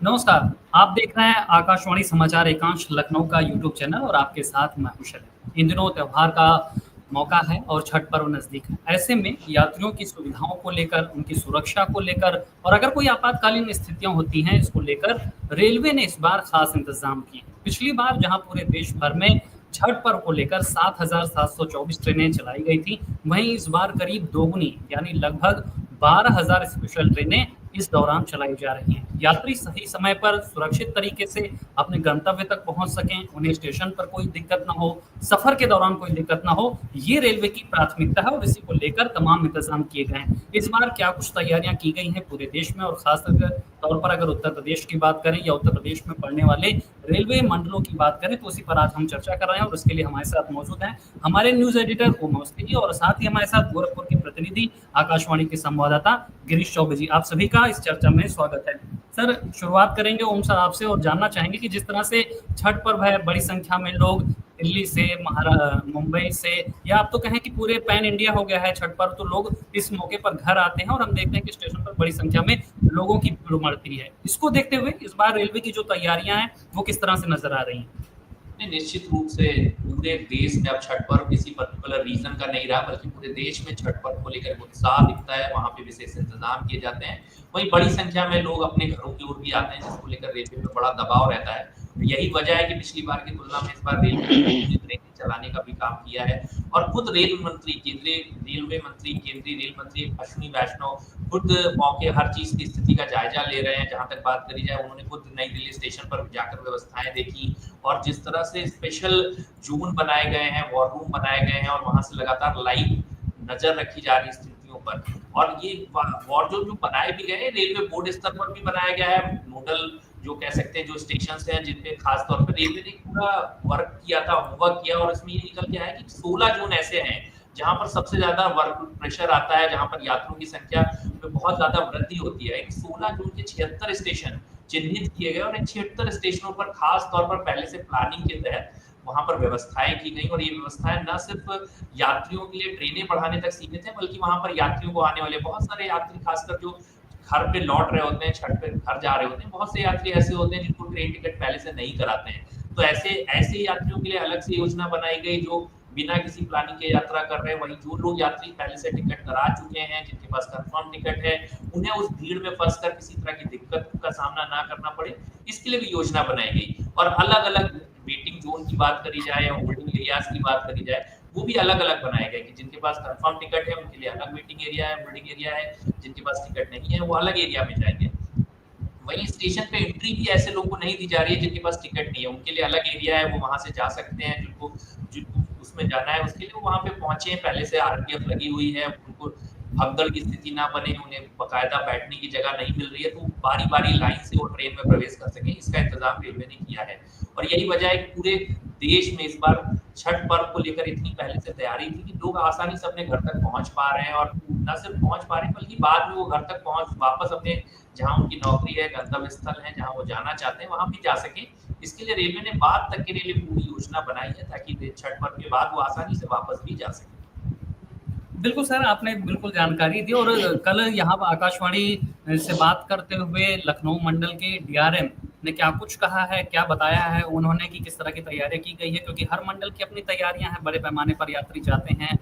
नमस्कार, आप देख रहे हैं आकाशवाणी समाचार एकांश लखनऊ का यूट्यूब चैनल और आपके साथ मैं हूं शरद। इन दिनों त्योहार का मौका है और छठ पर्व नज़दीक है। ऐसे में यात्रियों की सुविधाओं को लेकर, उनकी सुरक्षा को लेकर और अगर कोई आपातकालीन स्थितियां होती हैं, इसको लेकर रेलवे ने इस बार खास इंतजाम किए। पिछली बार जहां पूरे देश भर में छठ पर्व को लेकर 7,724 ट्रेनें चलाई गई थी, वहीं इस बार करीब दोगुनी यानी लगभग 12,000 स्पेशल ट्रेनें इस दौरान चलाई जा रही हैं। यात्री सही समय पर सुरक्षित तरीके से अपने गंतव्य तक पहुंच सकें, उन्हें स्टेशन पर कोई दिक्कत ना हो, सफर के दौरान कोई दिक्कत ना हो, ये रेलवे की प्राथमिकता है और इसी को लेकर तमाम इंतजाम किए गए हैं। इस बार क्या कुछ तैयारियां की गई हैं पूरे देश में और खास तौर पर अगर उत्तर प्रदेश की बात करें या उत्तर प्रदेश में पड़ने वाले रेलवे मंडलों की बात करें, तो उसी पर आज हम चर्चा कर रहे हैं और उसके लिए हमारे साथ मौजूद हैं हमारे न्यूज एडिटर ओम अवस्थी जी और साथ ही हमारे साथ गोरखपुर के प्रतिनिधि आकाशवाणी के संवाददाता गिरीश चौबे जी। आप सभी का इस चर्चा में स्वागत है। सर, शुरुआत करेंगे ओम सर आपसे और जानना चाहेंगे कि जिस तरह से छठ पर्व है, बड़ी संख्या में लोग दिल्ली से, मुंबई से या आप तो कहें कि पूरे पैन इंडिया हो गया है छठ पर्व, तो लोग इस मौके पर घर आते हैं और हम देखते हैं कि स्टेशन पर बड़ी संख्या में लोगों की भीड़ उमड़ती है। इसको देखते हुए इस बार रेलवे की जो तैयारियां हैं वो किस तरह से नजर आ रही हैं? नहीं, निश्चित रूप से पूरे देश में अब छठ पर्व किसी पर्टिकुलर रीजन का नहीं रहा, बल्कि पूरे देश में छठ पर्व को लेकर उत्साह दिखता है। वहाँ पे विशेष इंतजाम किए जाते हैं। वहीं बड़ी संख्या में लोग अपने घरों की ओर भी आते हैं, जिसको लेकर रेलवे पे बड़ा दबाव रहता है। यही वजह है कि पिछली बार की तुलना में इस बार रेलवे ने ट्रेनें चलाने का भी काम किया है। और खुद केंद्रीय रेल मंत्री अश्विनी वैष्णव खुद मौके हर चीज की स्थिति का जायजा ले रहे हैं। जहां तक बात करी जाए, उन्होंने खुद नई दिल्ली स्टेशन पर जाकर व्यवस्थाएं देखी और जिस तरह से स्पेशल जोन बनाए गए हैं, वॉर रूम बनाए गए हैं और वहां से लगातार लाइव नजर रखी जा रही स्थितियों पर। और ये वॉर जोन जो बनाए भी गए हैं, रेलवे बोर्ड स्तर पर भी बनाया गया है। नोडल जो कह सकते हैं, जो स्टेशन हैं जिन पे खास तौर पर रेलवे ने पूरा वर्क किया था, होमवर्क किया और इसमें ये निकल के आया कि 16 जोन ऐसे हैं जहां पर सबसे ज्यादा वर्क प्रेशर आता है, जहां पर यात्रियों की संख्या में बहुत ज्यादा वृद्धि होती है। इन 16 जोन के 76 स्टेशन चिन्हित किए गए और इन 76 स्टेशनों पर खास तौर पर पहले से प्लानिंग के तहत वहां पर व्यवस्थाएं की गई। और ये व्यवस्थाएं न सिर्फ यात्रियों के लिए ट्रेनें बढ़ाने तक सीमित है, बल्कि वहां पर यात्रियों को आने वाले बहुत सारे यात्री, खासकर जो घर पे लौट रहे होते हैं, छठ पे घर जा रहे होते हैं, बहुत से यात्री ऐसे होते हैं जिनको ट्रेन टिकट पहले से नहीं कराते हैं। तो ऐसे ऐसे यात्रियों के लिए अलग से योजना बनाई गई जो बिना किसी प्लानिंग के यात्रा कर रहे हैं। वहीं जो लोग यात्री पहले से टिकट करा चुके हैं, जिनके पास कंफर्म टिकट है, उन्हें उस भीड़ में फंसकर किसी तरह की दिक्कत का सामना ना करना पड़े, इसके लिए भी योजना बनाई गई। और अलग अलग वेटिंग जोन की बात करी जाए या होल्डिंग एरियाज की बात करी जाए, वो भी अलग अलग बनाए गए कि जिनके पास कंफर्म टिकट है उनके लिए अलग वेटिंग एरिया है, होल्डिंग एरिया है, जिनके पास टिकट नहीं है वो अलग एरिया में जाएंगे। वहीं स्टेशन पे एंट्री भी ऐसे लोगों को नहीं दी जा रही है जिनके पास टिकट नहीं है, उनके लिए अलग एरिया है, वो वहां से जा सकते हैं। जिनको जिनको उसमें जाना है उसके लिए वो वहां पे पहुंचे, पहले से आरपीएफ लगी हुई है, उनको भगदड़ की स्थिति ना बने, उन्हें बकायदा बैठने की जगह नहीं मिल रही है, तो बारी बारी लाइन से वो ट्रेन में प्रवेश कर सके, इसका इंतजाम रेलवे ने किया है। और यही वजह है कि पूरे देश में इस बार छठ पर्व को लेकर इतनी पहले से तैयारी थी कि लोग आसानी से अपने घर तक पहुंच पा रहे हैं। और न सिर्फ पहुंच पा रहे हैं, बल्कि बाद में वो घर तक पहुंच वापस अपने जहां उनकी नौकरी है, गंतव्य स्थल है, जहां वो जाना चाहते हैं, वहां भी जा सके। इसके लिए रेलवे ने बाद तक के लिए पूरी योजना बनाई है ताकि छठ पर्व के बाद वो आसानी से वापस भी जा सके। बिल्कुल सर, आपने बिल्कुल जानकारी दी और कल यहाँ आकाशवाणी से बात करते हुए लखनऊ मंडल के डीआरएम ने क्या कुछ कहा है, क्या बताया है उन्होंने कि किस तरह की तैयारियां की गई है, क्योंकि हर मंडल की अपनी तैयारियां हैं। बड़े पैमाने पर यात्री जाते हैं,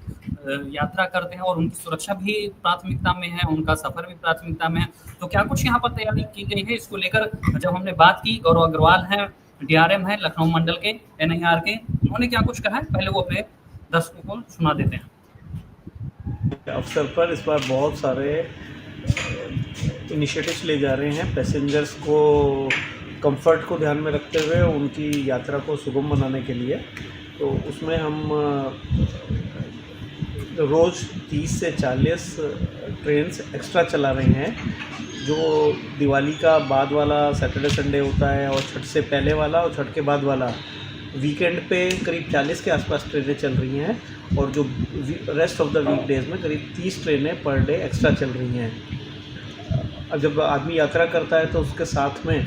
यात्रा करते हैं और उनकी सुरक्षा भी प्राथमिकता में है, उनका सफर भी प्राथमिकता में है। तो क्या कुछ यहाँ पर तैयारी की गई है इसको लेकर? जब हमने बात की, गौरव अग्रवाल हैं, डीआरएम है लखनऊ मंडल के, एनआईआर के, उन्होंने क्या कुछ कहा है, पहले वो अपने दर्शकों को सुना देते हैं। अवसर पर इस बार बहुत सारे इनिशिएटिव्स ले जा रहे हैं पैसेंजर्स को कंफर्ट को ध्यान में रखते हुए उनकी यात्रा को सुगम बनाने के लिए। तो उसमें हम रोज़ 30 से 40 ट्रेन्स एक्स्ट्रा चला रहे हैं। जो दिवाली का बाद वाला सैटरडे संडे होता है और छठ से पहले वाला और छठ के बाद वाला वीकेंड पे करीब 40 के आसपास ट्रेनें चल रही हैं और जो rest of the week days में करीब 30 ट्रेनें पर डे एक्स्ट्रा चल रही हैं। अब जब आदमी यात्रा करता है तो उसके साथ में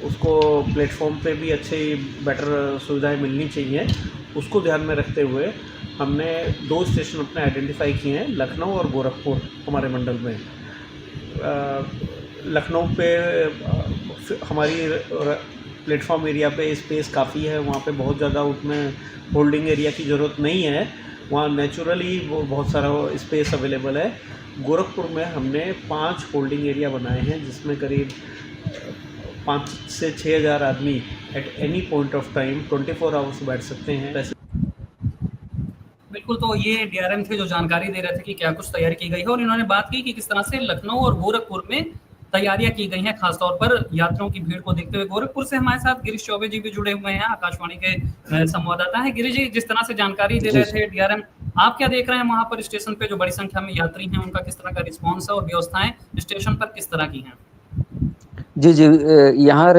उसको प्लेटफॉर्म पे भी अच्छी बेटर सुविधाएं मिलनी चाहिए। उसको ध्यान में रखते हुए हमने 2 स्टेशन अपने आइडेंटिफाई किए हैं, लखनऊ और गोरखपुर हमारे मंडल में। लखनऊ पे हमारी प्लेटफॉर्म एरिया पे स्पेस काफ़ी है, वहाँ पे बहुत ज़्यादा उसमें होल्डिंग एरिया की ज़रूरत नहीं है, वहाँ नेचुरली वो बहुत सारा स्पेस अवेलेबल है। गोरखपुर में हमने 5 होल्डिंग एरिया बनाए हैं जिसमें करीब 5 से 6 हज़ार आदमी at any point of time 24 hours बैठ सकते हैं। बिल्कुल, तो ये डीआरएम थे जो जानकारी दे रहे थे कि क्या कुछ तैयारी की गई है और इन्होंने बात की कि किस तरह से लखनऊ और गोरखपुर में तैयारियां की गई हैं, खासतौर पर यात्रियों की भीड़ को देखते हुए। गोरखपुर से हमारे साथ गिरीश चौबे जी भी जुड़े हुए हैं, आकाशवाणी के संवाददाता हैं। गिरीश जी, जिस तरह से जानकारी दे रहे थे डीआरएम, आप क्या देख रहे हैं वहां पर स्टेशन पे जो बड़ी संख्या में यात्री हैं, उनका किस तरह का रिस्पॉन्स है और व्यवस्थाएं स्टेशन पर किस तरह की हैं? जी जी, यहाँ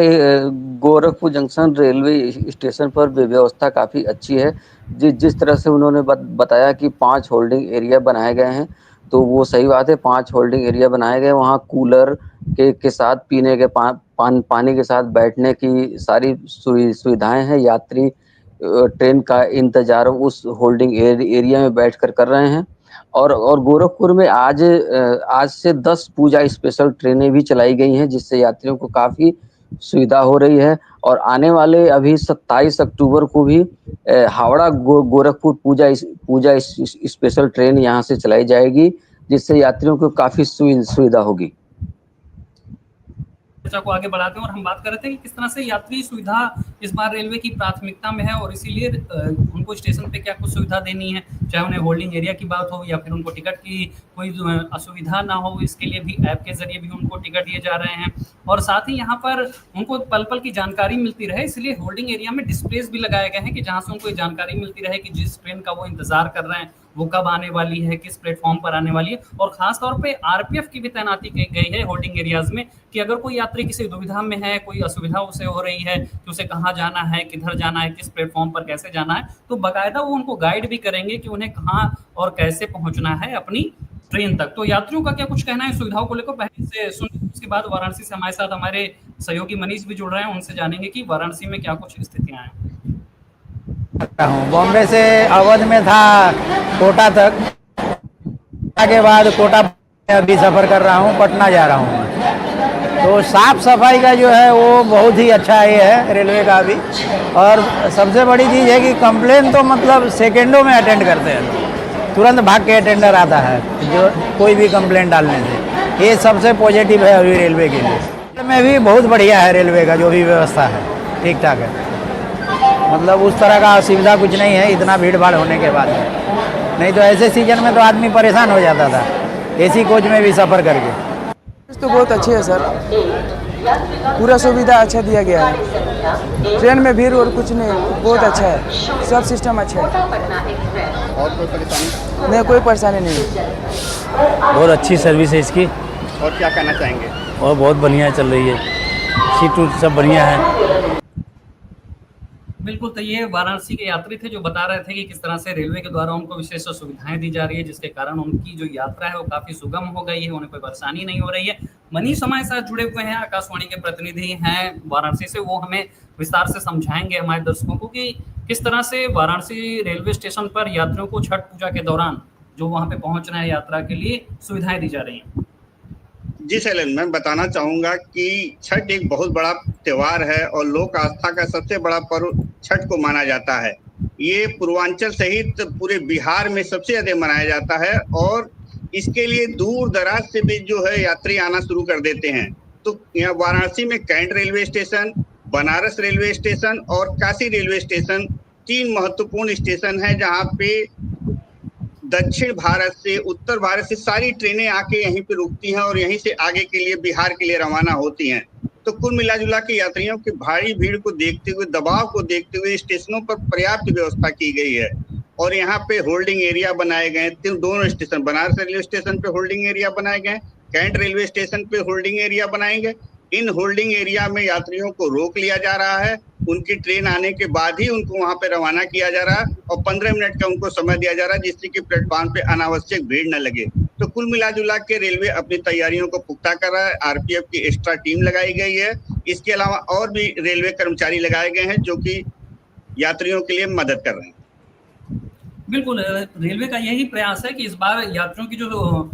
गोरखपुर जंक्शन रेलवे स्टेशन पर व्यवस्था काफ़ी अच्छी है। जिस तरह से उन्होंने बताया कि 5 होल्डिंग एरिया बनाए गए हैं, तो वो सही बात है। 5 होल्डिंग एरिया बनाए गए, वहाँ कूलर के साथ पीने के पानी के साथ बैठने की सारी सुविधाएं हैं। यात्री ट्रेन का इंतजार उस होल्डिंग एरिया में बैठकर कर रहे हैं। और गोरखपुर में आज से 10 पूजा स्पेशल ट्रेनें भी चलाई गई हैं, जिससे यात्रियों को काफ़ी सुविधा हो रही है। और आने वाले अभी 27 अक्टूबर को भी हावड़ा गोरखपुर पूजा स्पेशल ट्रेन यहाँ से चलाई जाएगी, जिससे यात्रियों को काफ़ी सुविधा होगी। चर्चा को आगे बढ़ाते हैं और हम बात कर रहे थे कि किस तरह से यात्री सुविधा इस बार रेलवे की प्राथमिकता में है और इसीलिए उनको स्टेशन पे क्या कुछ सुविधा देनी है, चाहे उन्हें होल्डिंग एरिया की बात हो या फिर उनको टिकट की कोई असुविधा ना हो, इसके लिए भी ऐप के जरिए भी उनको टिकट दिए जा रहे हैं। और साथ ही यहाँ पर उनको पल पल की जानकारी मिलती रहे, इसलिए होल्डिंग एरिया में डिस्प्लेस भी लगाए गए हैं कि जहाँ से उनको जानकारी मिलती रहे कि जिस ट्रेन का वो इंतजार कर रहे हैं वो कब आने वाली है, किस प्लेटफॉर्म पर आने वाली है। और खास तौर पे आरपीएफ की भी तैनाती की गई है होल्डिंग एरियाज में कि अगर कोई यात्री किसी दुविधा में है, कोई असुविधा उसे हो रही है कि उसे कहाँ जाना है, किधर जाना है, किस प्लेटफॉर्म पर कैसे जाना है, तो बाकायदा वो उनको गाइड भी करेंगे कि उन्हें कहाँ और कैसे पहुंचना है अपनी ट्रेन तक। तो यात्रियों का क्या कुछ कहना है सुविधाओं को लेकर, पहले से सुन। उसके बाद वाराणसी से हमारे साथ हमारे सहयोगी मनीष भी जुड़ रहे हैं, उनसे जानेंगे कि वाराणसी में क्या कुछ स्थितियां हैं। बॉम्बे से अवध में था कोटा तक, के बाद कोटा अभी सफ़र कर रहा हूँ, पटना जा रहा हूँ। तो साफ़ सफाई का जो है वो बहुत ही अच्छा ये है रेलवे का भी। और सबसे बड़ी चीज़ है कि कंप्लेन तो मतलब सेकेंडों में अटेंड करते हैं, तुरंत भाग के अटेंडर आता है जो कोई भी कंप्लेन डालने से। ये सबसे पॉजिटिव है अभी रेलवे के लिए। में भी बहुत बढ़िया है रेलवे का जो भी व्यवस्था है, ठीक ठाक है। मतलब उस तरह का असुविधा कुछ नहीं है इतना भीड़ भाड़ होने के बाद। नहीं तो ऐसे सीजन में तो आदमी परेशान हो जाता था एसी कोच में भी सफ़र करके। तो बहुत अच्छी है सर, पूरा सुविधा अच्छा दिया गया है। ट्रेन में भीड़ और कुछ नहीं, बहुत अच्छा है, सब सिस्टम अच्छा है। और कोई परेशानी नहीं, कोई परेशानी नहीं है। बहुत अच्छी सर्विस है इसकी। और क्या कहना चाहेंगे? और बहुत बढ़िया चल रही है, सीट उट सब बढ़िया है। बिल्कुल, तो ये वाराणसी के यात्री थे जो बता रहे थे कि किस तरह से रेलवे के द्वारा उनको विशेष सुविधाएं दी जा रही है, जिसके कारण उनकी जो यात्रा है वो काफी सुगम हो गई है, उन्हें कोई परेशानी नहीं हो रही है। मनीष हमारे साथ जुड़े हुए हैं, आकाशवाणी के प्रतिनिधि हैं वाराणसी से, वो हमें विस्तार से समझाएंगे हमारे दर्शकों को कि किस तरह से वाराणसी रेलवे स्टेशन पर यात्रियों को छठ पूजा के दौरान जो वहाँ पे पहुंच रहे हैं यात्रा के लिए सुविधाएं दी जा रही हैं। जी शैलेंद्र, मैं बताना चाहूँगा कि छठ एक बहुत बड़ा त्यौहार है और लोक आस्था का सबसे बड़ा पर्व छठ को माना जाता है। ये पूर्वांचल सहित पूरे बिहार में सबसे ज़्यादा मनाया जाता है और इसके लिए दूर दराज से भी जो है यात्री आना शुरू कर देते हैं। तो यहाँ वाराणसी में Cantt railway station, Banaras railway station और काशी रेलवे स्टेशन 3 महत्वपूर्ण स्टेशन हैं जहाँ पे दक्षिण भारत से, उत्तर भारत से सारी ट्रेनें आके यहीं पे रुकती हैं और यहीं से आगे के लिए बिहार के लिए रवाना होती हैं। तो कुल मिला जुला के यात्रियों की भारी भीड़ को देखते हुए, दबाव को देखते हुए स्टेशनों पर पर्याप्त व्यवस्था की गई है और यहाँ पे होल्डिंग एरिया बनाए गए हैं। दोनों स्टेशन, बनारस रेलवे स्टेशन पे होल्डिंग एरिया बनाए गए, कैंट रेलवे स्टेशन पे होल्डिंग एरिया बनाएंगे। इन होल्डिंग एरिया में यात्रियों को रोक लिया जा रहा है, उनकी ट्रेन आने के बाद ही उनको वहां पे रवाना किया जा रहा है और 15 मिनट का उनको समय दिया जा रहा है जिससे कि प्लेटफॉर्म पे अनावश्यक भीड़ न लगे। तो कुल मिला जुला के रेलवे अपनी तैयारियों को पुख्ता कर रहा है। आरपीएफ की एक्स्ट्रा टीम लगाई गई है, इसके अलावा और भी रेलवे कर्मचारी लगाए गए हैं जो कि यात्रियों के लिए मदद कर रहे हैं। बिल्कुल, रेलवे का यही प्रयास है कि इस बार यात्रियों की जो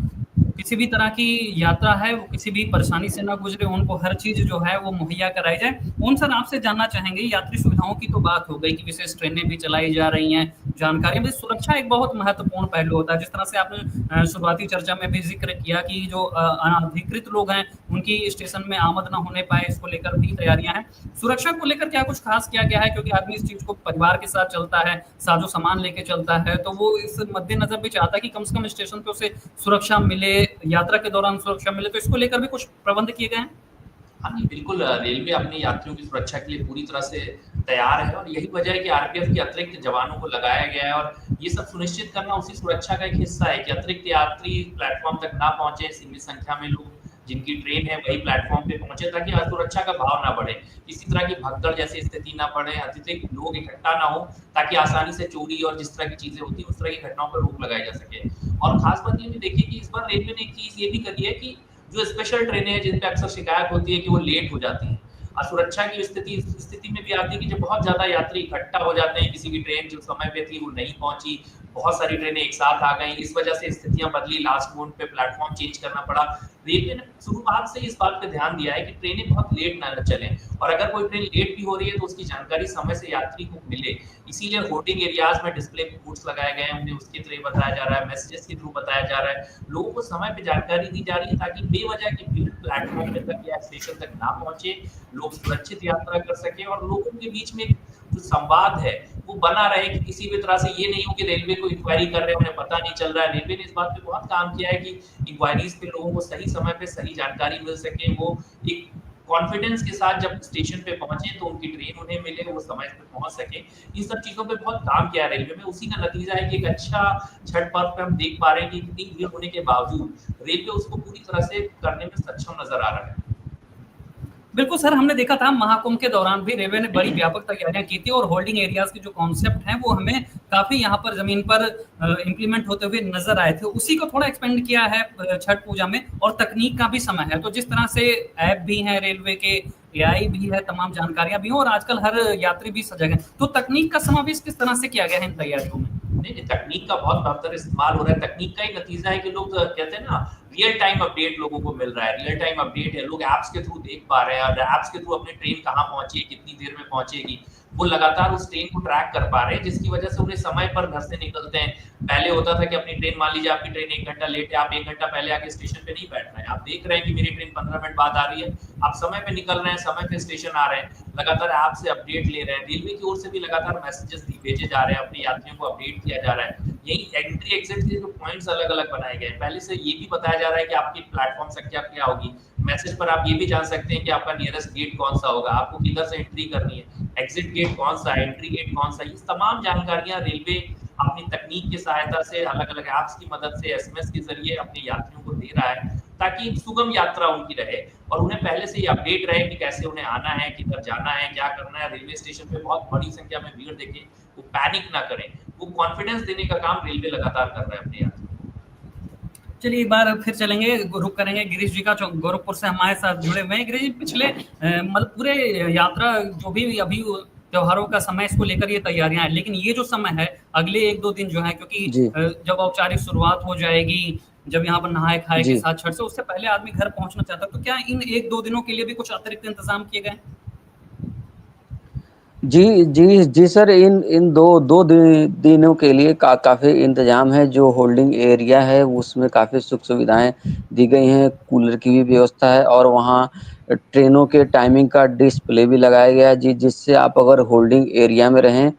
किसी भी तरह की यात्रा है वो किसी भी परेशानी से ना गुजरे, उनको हर चीज़ जो है वो मुहैया कराई जाए। ओम सर, आपसे जानना चाहेंगे, यात्री सुविधाओं की तो बात हो गई कि विशेष ट्रेनें भी चलाई जा रही हैं, जानकारी में सुरक्षा एक बहुत महत्वपूर्ण पहलू होता है। जिस तरह से आपने शुरुआती चर्चा में भी ज़िक्र किया कि जो अनाधिकृत लोग हैं, उनकी स्टेशन में आमद ना होने पाए, इसको लेकर भी तैयारियाँ हैं। सुरक्षा को लेकर क्या कुछ खास किया गया है? क्योंकि आदमी इस चीज़ को परिवार के साथ चलता है, साजो सामान लेके चलता है, तो वो इस मद्देनज़र भी चाहता है कि कम से कम स्टेशन पे उसे सुरक्षा मिले, यात्रा के दौरान सुरक्षा मिले, तो इसको लेकर भी कुछ प्रबंध किए गए हैं? हाँ जी, बिल्कुल। रेलवे अपने यात्रियों की सुरक्षा के लिए पूरी तरह से तैयार है और यही वजह है कि आरपीएफ के अतिरिक्त जवानों को लगाया गया है और ये सब सुनिश्चित करना उसी सुरक्षा का एक हिस्सा है कि अतिरिक्त यात्री प्लेटफॉर्म तक ना पहुंचे, सीमित संख्या में लोग जिनकी ट्रेन है वही प्लेटफॉर्म पे पहुंचे ताकि असुरक्षा का भाव ना बढ़े, किसी तरह की भगदड़ जैसी स्थिति ना बढ़े, अत्यधिक लोग इकट्ठा ना हो ताकि आसानी से चोरी और जिस तरह की चीजें होती है उस तरह की घटनाओं पर रोक लगाई जा सके। और खास बात ये भी देखिए कि इस बार रेलवे ने एक चीज ये भी करी है कि जो स्पेशल ट्रेनें हैं जिन पे अक्सर शिकायत होती है कि वो लेट हो जाती हैं, असुरक्षा की स्थिति में भी आती है कि जब बहुत ज्यादा यात्री इकट्ठा हो जाते हैं, किसी की ट्रेन जो समय पे थी वो नहीं पहुंची, बहुत सारी ट्रेनें एक साथ आ गई, इस वजह से स्थितियां बदली, लास्ट मोमेंट पे प्लेटफॉर्म चेंज करना पड़ा। रेलवे ने शुरुआत से इस बात पे ध्यान दिया है कि ट्रेनें बहुत लेट ना चलें और अगर कोई ट्रेन लेट भी हो रही है तो उसकी जानकारी समय से यात्री को मिले, इसीलिए होर्डिंग एरियाज में डिस्प्ले बोर्ड्स लगाए गए हैं, उन्हें उसके थ्रू बताया जा रहा है, मैसेजेस के थ्रू बताया जा रहा है, लोगों को समय पे जानकारी दी जा रही है ताकि बेवजह की भीड़ प्लेटफॉर्म तक या स्टेशन तक ना पहुंचे, लोग सुरक्षित यात्रा कर सके और लोगों के बीच में जो संवाद है वो बना रहे कि किसी भी तरह से ये नहीं हो कि रेलवे को इंक्वायरी कर रहे हैं उन्हें पता नहीं चल रहा है। रेलवे ने इस बात पे बहुत काम किया है कि इंक्वायरीज पे लोगों को सही समय पे सही जानकारी मिल सके, वो एक कॉन्फिडेंस के साथ जब स्टेशन पे पहुंचे तो उनकी ट्रेन उन्हें मिले, वो समय पे पहुंच सके। इन सब चीजों पे बहुत काम किया है रेलवे में, उसी का नतीजा है कि एक अच्छा छठ पर्व पे हम देख पा रहे हैं कि इतनी भीड़ होने के बावजूद रेलवे उसको पूरी तरह से करने में सक्षम नजर आ रहा है। बिल्कुल सर, हमने देखा था महाकुंभ के दौरान भी रेलवे ने बड़ी व्यापक तैयारियां की थी और होल्डिंग एरियाज के जो कॉन्सेप्ट हैं वो हमें काफी यहाँ पर जमीन पर इम्प्लीमेंट होते हुए नजर आए थे। उसी को थोड़ा एक्सपेंड किया है छठ पूजा में, और तकनीक का भी समय है, तो जिस तरह से ऐप भी हैं रेलवे के, एआई भी है, तमाम जानकारियां भी हैं और आजकल हर यात्री भी सजग है, तो तकनीक का समावेश किस तरह से किया गया है इन तैयारियों में? नहीं, तकनीक का बहुत बेहतर इस्तेमाल हो रहा है। तकनीक का ही नतीजा है कि लोग कहते हैं ना, रियल टाइम अपडेट लोगों को मिल रहा है, रियल टाइम अपडेट है, लोग ऐप्स के थ्रू देख पा रहे हैं और ऐप्स के थ्रू अपनी ट्रेन कहाँ पहुंची है, कितनी देर में पहुंचेगी, वो लगातार उस ट्रेन को ट्रैक कर पा रहे हैं, जिसकी वजह से उन्हें समय पर घर से निकलते हैं। पहले होता था कि अपनी ट्रेन, मान लीजिए आपकी ट्रेन 1 घंटा लेट है, आप 1 घंटा पहले आके स्टेशन पे नहीं बैठना है, आप देख रहे हैं कि मेरी ट्रेन 15 मिनट बाद आ रही है, आप समय पे निकल रहे हैं, समय पे स्टेशन आ रहे हैं, लगातार ऐप से अपडेट ले रहे हैं, रेलवे की ओर से भी लगातार मैसेजेस भेजे जा रहे हैं, अपने यात्रियों को अपडेट किया जा रहा है। यही एंट्री एग्जिट के जो पॉइंट्स अलग अलग बनाए गए हैं, पहले से ये भी बताया जा रहा है कि आपकी प्लेटफॉर्म संख्या क्या होगी, मैसेज पर आप ये भी जान सकते हैं कि आपका नियरेस्ट गेट कौन सा होगा, आपको किधर से एंट्री करनी है, एग्जिट गेट कौन सा है, एंट्री गेट कौन सा है, ये तमाम जानकारियां रेलवे अपनी तकनीक की सहायता से, अलग अलग ऐप्स की मदद से, एसएमएस के जरिए अपने यात्रियों को दे रहा है ताकि सुगम यात्रा उनकी रहे और उन्हें पहले से ही अपडेट रहे कि कैसे उन्हें आना है, किधर जाना है, क्या करना है। रेलवे स्टेशन पे बहुत बड़ी संख्या में भीड़ देखे वो पैनिक ना करें, वो कॉन्फिडेंस देने का काम रेलवे लगातार कर रहा है अपने यात्रियों को। चलिए एक बार फिर चलेंगे, रुक करेंगे गिरीश जी का, जो गोरखपुर से हमारे साथ जुड़े हुए हैं। गिरीश जी, पिछले मतलब पूरे यात्रा जो भी अभी त्योहारों का समय, इसको लेकर ये तैयारियां हैं, लेकिन ये जो समय है अगले 1-2 दिन जो है, क्योंकि जब औपचारिक शुरुआत हो जाएगी, जब यहाँ पर नहाए खाए के साथ छठ से, उससे पहले आदमी घर पहुंचना चाहता है, तो क्या इन 1-2 दिनों के लिए भी कुछ अतिरिक्त इंतजाम किए गए? जी सर, इन दो दिनों के लिए काफ़ी इंतजाम है। जो होल्डिंग एरिया है उसमें काफ़ी सुख सुविधाएं दी गई हैं, कूलर की भी व्यवस्था है और वहाँ ट्रेनों के टाइमिंग का डिस्प्ले भी लगाया गया है, जिससे आप अगर होल्डिंग एरिया में रहें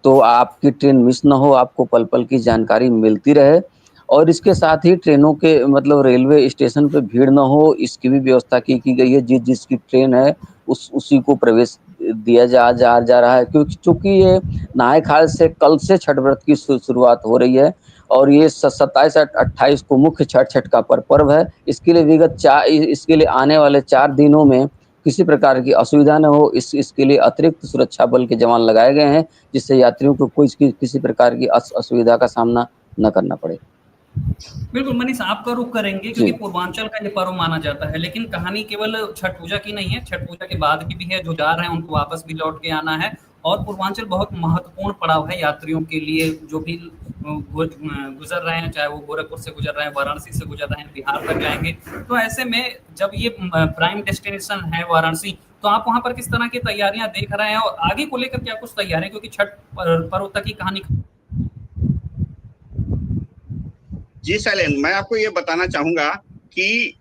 तो आपकी ट्रेन मिस ना हो, आपको पल पल की जानकारी मिलती रहे। और इसके साथ ही ट्रेनों के मतलब रेलवे स्टेशन पे भीड़ ना हो, इसकी भी व्यवस्था की गई है। जिसकी ट्रेन है उसी को प्रवेश दिया जा रहा है, क्योंकि ये नहाय खाल से कल से छठ व्रत की शुरुआत हो रही है और ये 27-28 को मुख्य छठ का पर्व है। इसके लिए इसके लिए आने वाले 4 दिनों में किसी प्रकार की असुविधा न हो, इसके लिए अतिरिक्त सुरक्षा बल के जवान लगाए गए हैं, जिससे यात्रियों को किसी प्रकार की असुविधा का सामना न करना पड़े। बिल्कुल मनीष, आपका रुख करेंगे क्योंकि पूर्वांचल का ये पर्व माना जाता है, लेकिन कहानी केवल छठ पूजा की नहीं है, छठ पूजा के बाद की भी है। जो जा रहे हैं उनको वापस भी लौट के आना है और पूर्वांचल बहुत महत्वपूर्ण पड़ाव है यात्रियों के लिए, जो भी गुजर रहे हैं, चाहे वो गोरखपुर से गुजर रहे हैं, वाराणसी से गुजर रहे हैं, बिहार तक जाएंगे। तो ऐसे में जब ये प्राइम डेस्टिनेशन है वाराणसी, तो आप वहां पर किस तरह की तैयारियां देख रहे हैं और आगे को लेकर क्या कुछ तैयारियां, क्योंकि छठ पर्व तक की कहानी। जी शैलेंद्र, मैं आपको ये बताना चाहूंगा कि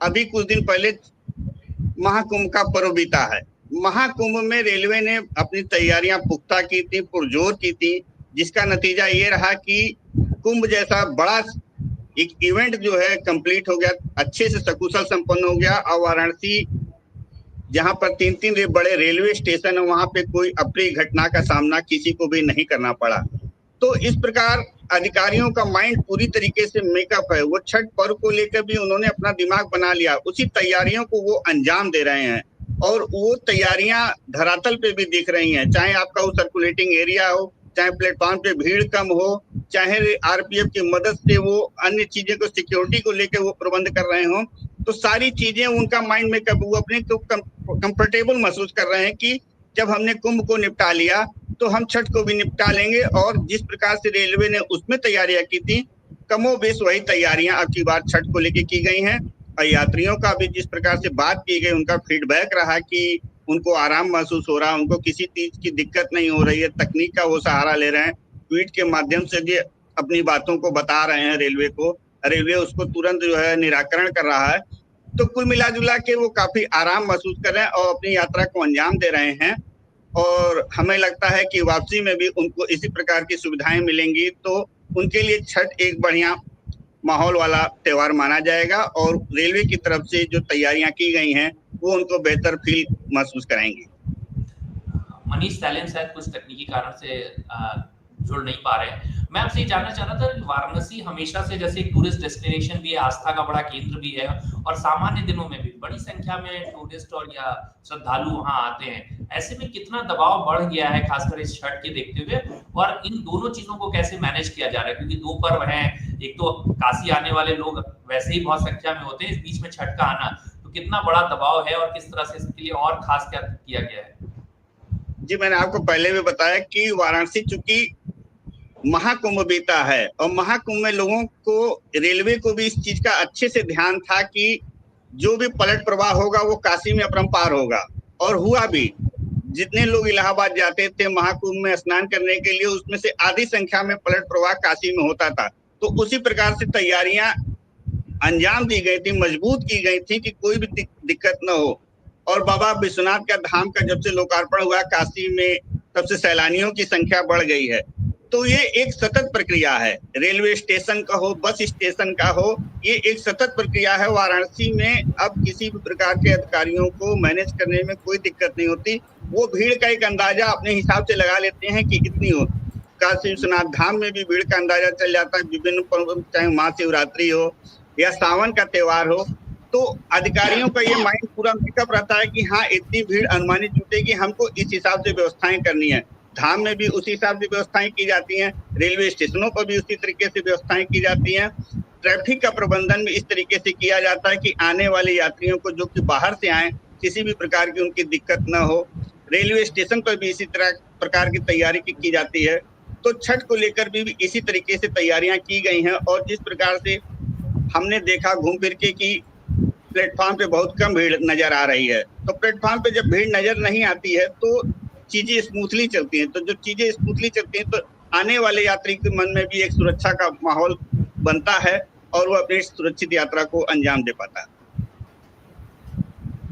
अभी कुछ दिन पहले महाकुंभ का पर्व बीता है। महाकुंभ में रेलवे ने अपनी तैयारियां पुख्ता की थी, पुरजोर की थी, जिसका नतीजा ये रहा कि कुंभ जैसा बड़ा एक इवेंट जो है कंप्लीट हो गया, अच्छे से सकुशल संपन्न हो गया। और वाराणसी जहां पर 3 बड़े रेलवे स्टेशन है, वहां पे कोई अप्रिय घटना का सामना किसी को भी नहीं करना पड़ा। तो इस प्रकार अधिकारियों का माइंड पूरी तरीके से मेकअप है। वो छठ पर्व को लेकर भी उन्होंने अपना दिमाग बना लिया, उसी तैयारियों को वो अंजाम दे रहे हैं और वो तैयारियां धरातल पे भी दिख रही हैं। चाहे आपका वो सर्कुलेटिंग एरिया हो, चाहे प्लेटफॉर्म पे भीड़ कम हो, चाहे आरपीएफ की मदद से वो अन्य चीजें को सिक्योरिटी को लेकर वो प्रबंध कर रहे हो, तो सारी चीजें उनका माइंड में कब वो अपने को कंफर्टेबल महसूस कर रहे हैं कि जब हमने कुंभ को निपटा लिया तो हम छठ को भी निपटा लेंगे। और जिस प्रकार से रेलवे ने उसमें तैयारियां की थी, कमोबेश वही तैयारियां अब की बार छठ को लेकर की गई हैं। और यात्रियों का भी जिस प्रकार से बात की गई, उनका फीडबैक रहा कि उनको आराम महसूस हो रहा है, उनको किसी चीज की दिक्कत नहीं हो रही है, तकनीक का वो सहारा ले रहे हैं, ट्वीट के माध्यम से भी अपनी बातों को बता रहे हैं रेलवे को, रेलवे उसको तुरंत जो है निराकरण कर रहा है। तो कुल मिला जुला के वो काफी आराम महसूस कर रहे हैं और अपनी यात्रा को अंजाम दे रहे हैं। और हमें लगता है कि वापसी में भी उनको इसी प्रकार की सुविधाएं मिलेंगी, तो उनके लिए छठ एक बढ़िया माहौल वाला त्योहार माना जाएगा और रेलवे की तरफ से जो तैयारियां की गई हैं वो उनको बेहतर फील महसूस कराएंगी। मनीष सैलेन शायद कुछ तकनीकी कारण से जुड़ नहीं पा रहे हैं। मैं आपसे जानना चाह रहा था, वाराणसी हमेशा से जैसे एक टूरिस्ट डेस्टिनेशन भी है, आस्था का बड़ा केंद्र भी है और सामान्य दिनों में भी बड़ी संख्या में टूरिस्ट और या श्रद्धालु वहां आते हैं। ऐसे में कितना दबाव बढ़ गया है खासकर इस छठ के देखते हुए, और इन दोनों चीजों को कैसे मैनेज किया जा रहा है, क्योंकि दो पर्व हैं, एक तो काशी आने वाले लोग वैसे ही बहुत संख्या में होते हैं, इस बीच में छठ का आना, तो कितना बड़ा दबाव है और किस तरह से इसके लिए और खास क्या किया गया है? जी, मैंने आपको पहले भी बताया कि वाराणसी चूंकि महाकुंभ बीता है और महाकुंभ में लोगों को, रेलवे को भी इस चीज का अच्छे से ध्यान था कि जो भी पलट प्रवाह होगा वो काशी में अपरंपार होगा, और हुआ भी। जितने लोग इलाहाबाद जाते थे महाकुंभ में स्नान करने के लिए, उसमें से आधी संख्या में पलट प्रवाह काशी में होता था। तो उसी प्रकार से तैयारियां अंजाम दी गई थी, मजबूत की गई थी कि कोई भी दिक्कत न हो। और बाबा विश्वनाथ का धाम का जब से लोकार्पण हुआ काशी में, तब से सैलानियों की संख्या बढ़ गई है। तो ये एक सतत प्रक्रिया है, रेलवे स्टेशन का हो, बस स्टेशन का हो, ये एक सतत प्रक्रिया है। वाराणसी में अब किसी भी प्रकार के अधिकारियों को मैनेज करने में कोई दिक्कत नहीं होती। वो भीड़ का एक अंदाजा अपने हिसाब से लगा लेते हैं कि कितनी हो। काशी विश्वनाथ धाम में भी भीड़ का अंदाजा चल जाता है, विभिन्न पर्व, चाहे महाशिवरात्रि हो या सावन का त्योहार हो। तो अधिकारियों का ये माइंड पूरा मेकअप रहता है कि हाँ, इतनी भीड़ अनुमानित जुटेगी, हमको इस हिसाब से व्यवस्थाएं करनी है। धाम में भी उसी हिसाब से व्यवस्थाएं की जाती हैं, रेलवे स्टेशनों पर भी उसी तरीके से व्यवस्थाएं की जाती हैं। ट्रैफिक का प्रबंधन भी इस तरीके से किया जाता है कि आने वाले यात्रियों को जो कि बाहर से आए, किसी भी प्रकार की उनकी दिक्कत न हो। रेलवे स्टेशन पर भी इसी तरह प्रकार की तैयारी की जाती है। तो छठ को लेकर भी इसी तरीके से तैयारियां की गई हैं। और जिस प्रकार से हमने देखा घूम फिर के कि प्लेटफॉर्म पे बहुत कम भीड़ नजर आ रही है, तो प्लेटफॉर्म पे जब भीड़ नजर नहीं आती है तो चीजें स्मूथली चलती हैं। तो जब चीजें स्मूथली चलती हैं तो आने वाले यात्री के मन में भी एक सुरक्षा का माहौल बनता है और वो अपनी सुरक्षित यात्रा को अंजाम दे पाता है।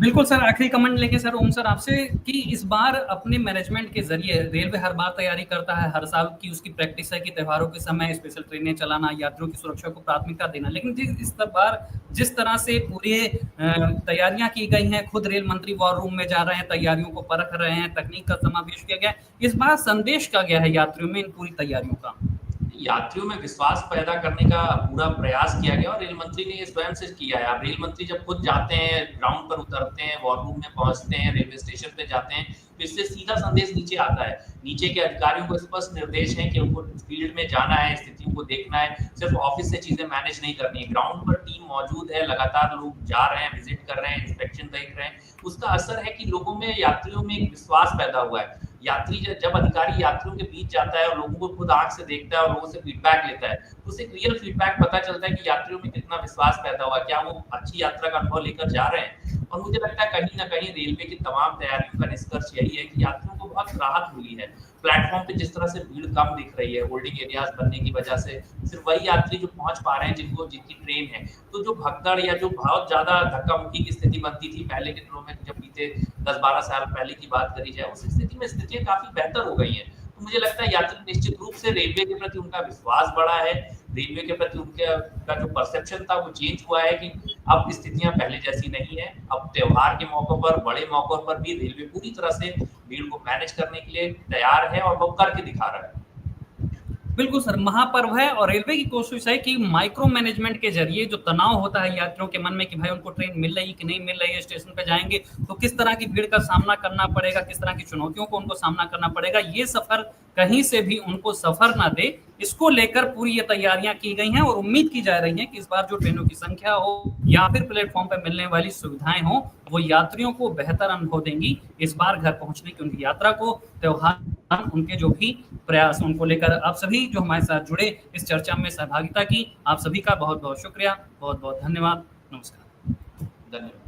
बिल्कुल सर, आखिरी कमेंट लेके सर ओम सर आपसे कि इस बार अपने मैनेजमेंट के जरिए रेलवे हर बार तैयारी करता है, हर साल की उसकी प्रैक्टिस है कि त्योहारों के समय स्पेशल ट्रेनें चलाना, यात्रियों की सुरक्षा को प्राथमिकता देना, लेकिन इस बार जिस तरह से पूरे तैयारियां की गई हैं, खुद रेल मंत्री वॉर रूम में जा रहे हैं, तैयारियों को परख रहे हैं, तकनीक का समावेश किया गया, इस बार संदेश क्या गया है यात्रियों में इन पूरी तैयारियों का? यात्रियों में विश्वास पैदा करने का पूरा प्रयास किया गया और रेल मंत्री ने ये स्वयं से किया है। अब रेल मंत्री जब खुद जाते हैं, ग्राउंड पर उतरते हैं, वॉर रूम में पहुंचते हैं, रेलवे स्टेशन पे जाते हैं, तो इससे सीधा संदेश नीचे आता है। नीचे के अधिकारियों को स्पष्ट निर्देश है कि उनको फील्ड में जाना है, स्थितियों को देखना है, सिर्फ ऑफिस से चीजें मैनेज नहीं करनी है। ग्राउंड पर टीम मौजूद है, लगातार लोग जा रहे हैं, विजिट कर रहे हैं, इंस्पेक्शन देख रहे हैं। उसका असर है कि लोगों में, यात्रियों में एक विश्वास पैदा हुआ है। यात्री जब अधिकारी यात्रियों के बीच जाता है और लोगों को खुद आंख से देखता है और लोगों से फीडबैक लेता है, तो उसे एक रियल फीडबैक पता चलता है कि यात्रियों में कितना विश्वास पैदा हुआ, क्या वो अच्छी यात्रा का अनुभव लेकर जा रहे हैं। और मुझे लगता है कहीं ना कहीं रेलवे की तमाम तैयारियों का निष्कर्ष यही है कि यात्रियों को बहुत राहत मिली है। प्लेटफॉर्म पे जिस तरह से भीड़ कम दिख रही है होल्डिंग एरियाज बनने की वजह से, सिर्फ वही यात्री जो पहुंच पा रहे हैं जिनकी ट्रेन है। तो जो भगदड़ या जो बहुत ज्यादा धक्का मुक्की की स्थिति बनती थी पहले के दिनों में, जब बीते 10-12 साल पहले की बात करी जाए, उस स्थिति में स्थितियां काफी बेहतर हो गई हैं। तो मुझे लगता है यात्री निश्चित रूप से रेलवे के प्रति उनका विश्वास बढ़ा है, रेलवे के प्रति उनके का जो परसेप्शन था वो चेंज हुआ है कि अब स्थितियां पहले जैसी नहीं है। अब त्योहार के मौकों पर, बड़े मौकों पर भी रेलवे पूरी तरह से भीड़ को मैनेज करने के लिए तैयार है और वो करके दिखा रहा है। बिल्कुल सर, महापर्व है और रेलवे की कोशिश है कि माइक्रो मैनेजमेंट के जरिए जो तनाव होता है यात्रियों के मन में कि भाई उनको ट्रेन मिल रही कि नहीं मिल रही है, स्टेशन पे जाएंगे तो किस तरह की भीड़ का सामना करना पड़ेगा, किस तरह की चुनौतियों को उनको सामना करना पड़ेगा, ये सफर कहीं से भी उनको सफर ना दे, इसको लेकर पूरी ये तैयारियां की गई हैं। और उम्मीद की जा रही है कि इस बार जो ट्रेनों की संख्या हो या फिर प्लेटफॉर्म पर मिलने वाली सुविधाएं हो वो यात्रियों को बेहतर अनुभव देंगी इस बार घर पहुंचने की उनकी यात्रा को। त्योहार उनके जो भी प्रयास उनको लेकर आप सभी जो हमारे साथ जुड़े इस चर्चा में सहभागिता की, आप सभी का बहुत बहुत शुक्रिया, बहुत बहुत धन्यवाद। नमस्कार। धन्यवाद।